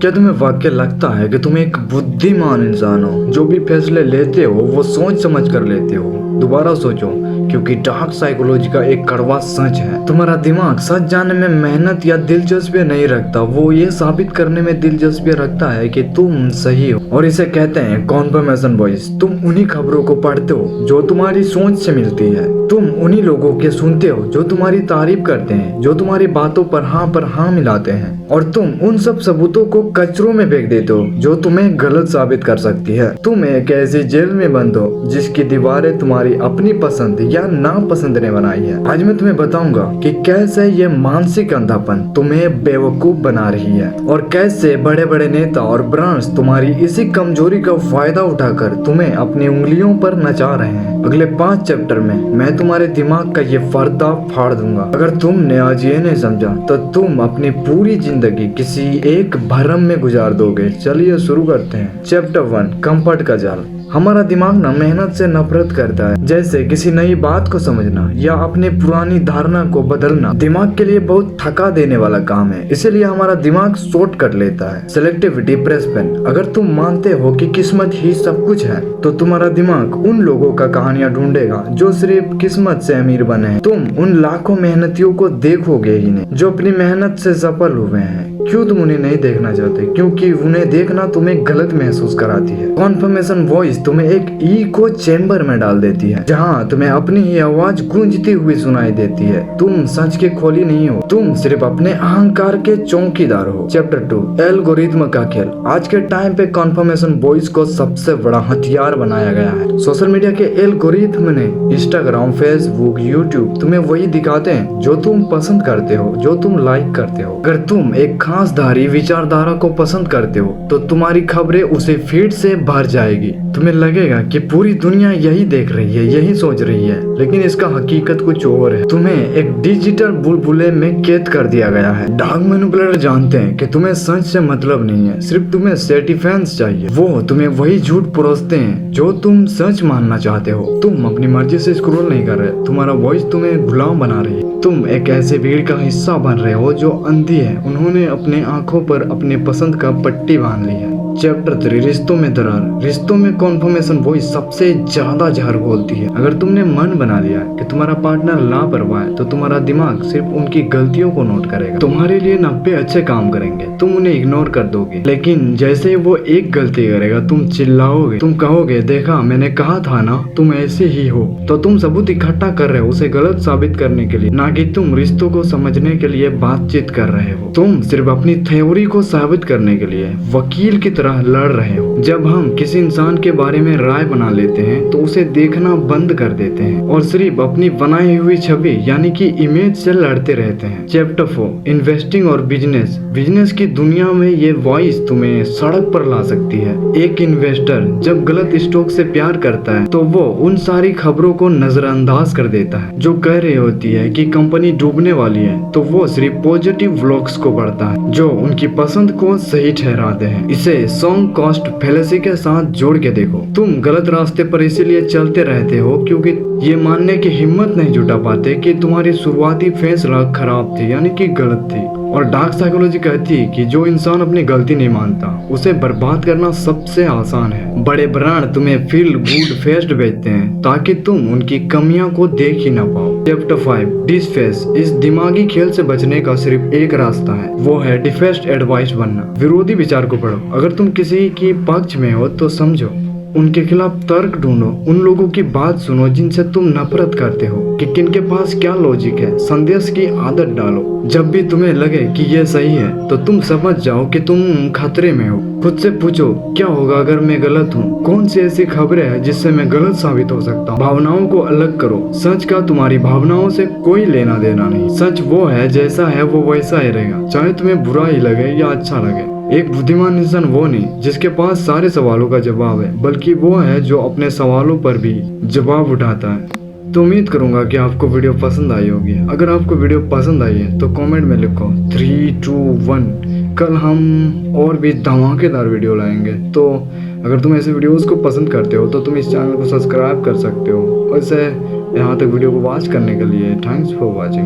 क्या तुम्हें वाकई लगता है कि तुम एक बुद्धिमान इंसान हो? जो भी फैसले लेते हो वो सोच समझ कर लेते हो। दोबारा सोचो, क्योंकि डार्क साइकोलॉजी का एक कड़वा सच है, तुम्हारा दिमाग सच जानने में मेहनत या दिलचस्पी नहीं रखता, वो ये साबित करने में दिलचस्पी रखता है कि तुम सही हो। और इसे कहते हैं कॉन्फर्मेशन बॉयज। तुम उन्हीं खबरों को पढ़ते हो जो तुम्हारी सोच से मिलती है। तुम उन्हीं लोगों के सुनते हो जो तुम्हारी तारीफ करते हैं, जो तुम्हारी बातों पर हाँ मिलाते हैं, और तुम उन सब सबूतों को कचरों में फेंक देते हो जो तुम्हें गलत साबित कर सकती है। तुम एक ऐसी जेल में बंद हो जिसकी दीवारें तुम्हारी अपनी पसंद या नापसंद ने बनाई है। आज मैं तुम्हें बताऊंगा कि कैसे ये मानसिक अंधापन तुम्हें बेवकूफ बना रही है, और कैसे बड़े बड़े नेता और ब्रांड्स तुम्हारी इसी कमजोरी का फायदा उठाकर तुम्हें अपनी उंगलियों पर नचा रहे हैं। अगले 5 चैप्टर में मैं तुम्हारे दिमाग का ये पर्दा फाड़ दूंगा। अगर तुमने आज ये नहीं समझा तो तुम अपनी पूरी जिंदगी किसी एक भ्रम में गुजार दोगे। चलिए शुरू करते हैं। चैप्टर 1, कंफर्ट का जाल। हमारा दिमाग ना मेहनत से नफरत करता है, जैसे किसी नई बात को समझना या अपनी पुरानी धारणा को बदलना दिमाग के लिए बहुत थका देने वाला काम है। इसीलिए हमारा दिमाग शॉर्टकट लेता है। सेलेक्टिविटी प्रेसपेन। अगर तुम मानते हो कि किस्मत ही सब कुछ है तो तुम्हारा दिमाग उन लोगों का कहानियां ढूंढेगा जो सिर्फ किस्मत से अमीर बने हैं। तुम उन लाखों मेहनतियों को देखोगे ही नहीं जो अपनी मेहनत से सफल हुए हैं। क्यों तुम उन्हें नहीं देखना चाहते? क्योंकि उन्हें देखना तुम्हें गलत महसूस कराती है। कॉन्फर्मेशन वॉइस तुम्हें एक इको चेम्बर में डाल देती है जहां तुम्हें अपनी ही आवाज गूंजती हुई सुनाई देती है। तुम सच के खोली नहीं हो, तुम सिर्फ अपने अहंकार के चौकीदार हो। चैप्टर 2, एल्गोरिथम का खेल। आज के टाइम पे कॉन्फर्मेशन वॉइस को सबसे बड़ा हथियार बनाया गया है। सोशल मीडिया के एल्गोरिथम ने इंस्टाग्राम, फेसबुक, यूट्यूब तुम्हें वही दिखाते हैं जो तुम पसंद करते हो, जो तुम लाइक करते हो। अगर तुम एक खासधारी विचारधारा को पसंद करते हो तो तुम्हारी खबरें उसे फीड से भर जाएगी। तुम्हें लगेगा कि पूरी दुनिया यही देख रही है, यही सोच रही है, लेकिन इसका हकीकत कुछ और है। तुम्हें एक डिजिटल बुलबुले में कैद कर दिया गया है। डार्क मैनिपुलेटर जानते हैं कि तुम्हें सच से मतलब नहीं है, सिर्फ तुम्हें सर्टिफिकेट्स चाहिए। वो तुम्हें वही झूठ परोसते हैं जो तुम सच मानना चाहते हो। तुम अपनी मर्जी से स्क्रॉल नहीं कर रहे, तुम्हारा वॉइस तुम्हें गुलाम बना रही है। तुम एक ऐसे भीड़ का हिस्सा बन रहे हो जो अंधी है। उन्होंने अपने आंखों पर अपने पसंद का पट्टी बांध ली है। चैप्टर 3, रिश्तों में दरार। रिश्तों में कॉन्फर्मेशन वॉइस सबसे ज्यादा जहर घोलती है। अगर तुमने मन बना लिया कि तुम्हारा पार्टनर लापरवाह है तो तुम्हारा दिमाग सिर्फ उनकी गलतियों को नोट करेगा। तुम्हारे लिए 90 अच्छे काम करेंगे, तुम उन्हें इग्नोर कर दोगे, लेकिन जैसे ही वो एक गलती करेगा तुम चिल्लाओगे, तुम कहोगे देखा मैंने कहा था ना तुम ऐसे ही हो। तो तुम सबूत इकट्ठा कर रहे हो उसे गलत साबित करने के लिए, ना कि तुम रिश्तों को समझने के लिए बातचीत कर रहे हो। तुम सिर्फ अपनी थ्योरी को साबित करने के लिए वकील की लड़ रहे हो। जब हम किसी इंसान के बारे में राय बना लेते हैं तो उसे देखना बंद कर देते हैं और सिर्फ अपनी बनाई हुई छवि यानी कि इमेज से लड़ते रहते हैं। चैप्टर 4, इन्वेस्टिंग और बिजनेस। बिजनेस की दुनिया में ये वॉइस तुम्हें सड़क पर ला सकती है। एक इन्वेस्टर जब गलत स्टॉक से प्यार करता है तो वो उन सारी खबरों को नजरअंदाज कर देता है जो कह रही होती है कि कंपनी डूबने वाली है, तो वो सिर्फ पॉजिटिव व्लॉग्स को पढ़ता है जो उनकी पसंद को सही ठहराते हैं। इसे सॉन्ग कॉस्ट फैलेसी के साथ जोड़ के देखो। तुम गलत रास्ते पर इसीलिए चलते रहते हो क्योंकि ये मानने की हिम्मत नहीं जुटा पाते कि तुम्हारी शुरुआती फैसला खराब थी यानी कि गलत थी। और डार्क साइकोलॉजी कहती है कि जो इंसान अपनी गलती नहीं मानता उसे बर्बाद करना सबसे आसान है। बड़े ब्रांड तुम्हें फील गुड फेस्ट बेचते हैं ताकि तुम उनकी कमियां को देख ही ना पाओ। चैप्टर 5, डिसफेस। इस दिमागी खेल से बचने का सिर्फ एक रास्ता है, वो है डिफेस्ट एडवाइस बनना। विरोधी विचार को पढ़ो। अगर तुम किसी की पक्ष में हो तो समझो, उनके खिलाफ तर्क ढूंढो, उन लोगों की बात सुनो जिनसे तुम नफरत करते हो कि किनके पास क्या लॉजिक है। संदेश की आदत डालो। जब भी तुम्हें लगे कि ये सही है तो तुम समझ जाओ कि तुम खतरे में हो। खुद से पूछो क्या होगा अगर मैं गलत हूँ? कौन सी ऐसी खबरें हैं जिससे मैं गलत साबित हो सकता हूँ? भावनाओं को अलग करो। सच का तुम्हारी भावनाओं से कोई लेना देना नहीं। सच वो है जैसा है वो वैसा ही रहेगा, चाहे तुम्हें बुरा ही लगे या अच्छा लगे। एक बुद्धिमान इंसान वो नहीं जिसके पास सारे सवालों का जवाब है, बल्कि वो है जो अपने सवालों पर भी जवाब उठाता है। तो उम्मीद करूंगा कि आपको वीडियो पसंद आई होगी। अगर आपको वीडियो पसंद आई है तो कमेंट में लिखो 3, 2, 1। कल हम और भी धमाकेदार वीडियो लाएंगे। तो अगर तुम ऐसे वीडियोस को पसंद करते हो तो तुम इस चैनल को सब्सक्राइब कर सकते हो। वैसे यहाँ तक वीडियो को वॉच करने के लिए थैंक्स फॉर वॉचिंग।